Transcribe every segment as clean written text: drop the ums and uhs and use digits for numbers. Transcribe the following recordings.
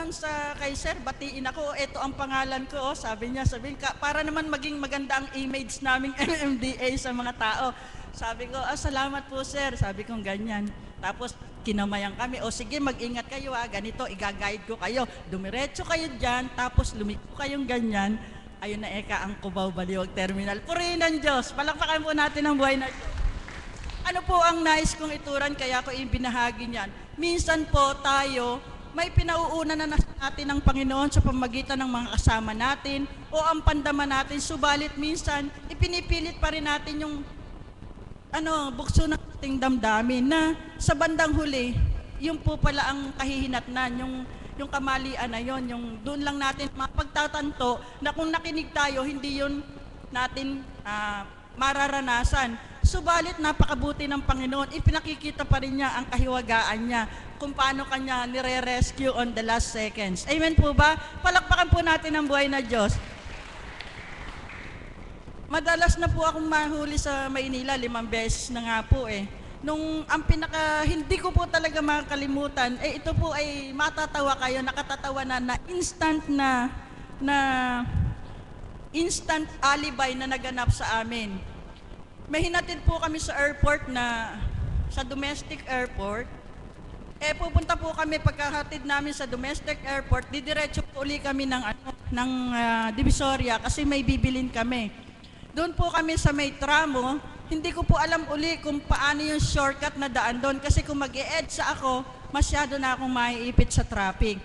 lang sa kay sir, batiin ako, ito ang pangalan ko, oh, sabi niya, para naman maging maganda ang image naming MMDA sa mga tao. Sabi ko, salamat po sir, sabi ko ganyan. Tapos kinamayan kami, o sige mag-ingat kayo ganito, i-guide ko kayo, dumiretso kayo dyan, tapos lumiko kayong ganyan. Ayun na ang Cubao Baliwag Terminal. Purihin ng Diyos, palakpakan po natin ang buhay na Diyos. Ano po ang nais kong ituran, kaya ko ibinahagi niyan. Minsan po tayo, may pinauuna na natin ng Panginoon sa pamamagitan ng mga kasama natin o ang pandama natin, subalit minsan, ipinipilit pa rin natin yung bukso ng ating damdamin na sa bandang huli, yung po pala ang kahihinatnan, yung kamalian na yon, yung doon lang natin mapagtatanto na kung nakinig tayo, hindi yun natin mararanasan. Subalit napakabuti ng Panginoon, ipinakikita pa rin niya ang kahiwagaan niya kung paano kanya nire-rescue on the last seconds. Amen po ba? Palakpakan po natin ang buhay na Diyos. Madalas na po akong mahuli sa Maynila, 5 beses na nga po Nung ang hindi ko po talaga makakalimutan, ito po ay matatawa kayo, nakatatawa na instant alibi na naganap sa amin. May hinatid po kami sa airport sa domestic airport. Pupunta po kami, pagkahatid namin sa domestic airport, didiretso po uli kami ng Divisoria kasi may bibilin kami. Doon po kami sa may tramo, hindi ko po alam uli kung paano yung shortcut na daan doon kasi kung mag-e-EDSA ako, masyado na akong maiipit sa traffic.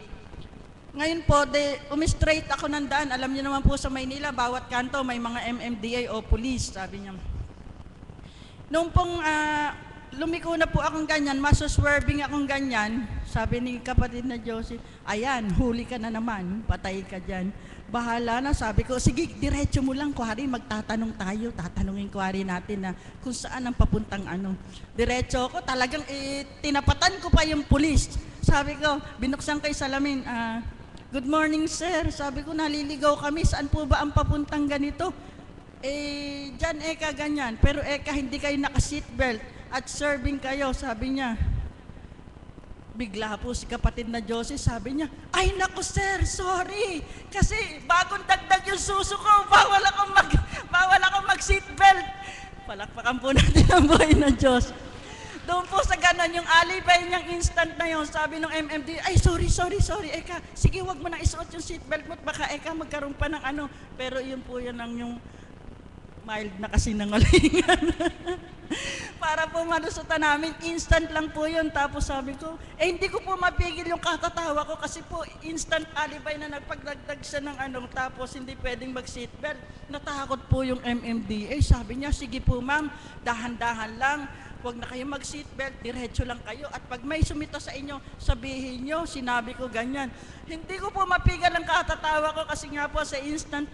Ngayon po, umi-straight ako ng daan. Alam niyo naman po sa Maynila, bawat kanto may mga MMDA o police, sabi niya. Nung pong lumiko na po akong ganyan, masuswerving akong ganyan, sabi ni kapatid na Josie, ayan, huli ka na naman, patay ka dyan. Bahala na, sabi ko, sige, diretso mo lang, kuhari, magtatanong tayo, tatanungin kuhari natin na kung saan ang papuntang Diretso ko, talagang tinapatan ko pa yung pulis. Sabi ko, binuksan ko yung salamin, good morning sir, sabi ko, naliligaw kami, saan po ba ang papuntang ganito? Dyan ganyan, pero hindi kayo naka-seatbelt at serving kayo, sabi niya. Bigla po si kapatid na Josie, sabi niya, ay naku sir, sorry, kasi bagong dagdag yung suso ko, bawal akong mag-seatbelt. Palakpakan po natin ang buhay ng Diyos. Doon po sa ganon, yung alibay niyang instant na yun, sabi ng MMD, ay sorry, sige wag mo na isuot yung seatbelt mo, baka magkaroon pa ng pero yun po yan ang yung mild na kasinungalingan. Para po malusutan namin, instant lang po yun. Tapos sabi ko, hindi ko po mapigil yung katatawa ko kasi po instant alibay na nagpagdagdag siya ng tapos hindi pwedeng mag-seatbelt. Natakot po yung MMDA. Sabi niya, sige po ma'am, dahan-dahan lang. Huwag na kayo mag-seatbelt, diretso lang kayo. At pag may sumita sa inyo, sabihin nyo, sinabi ko ganyan. Hindi ko po mapigil ang katatawa ko kasi nga po sa instant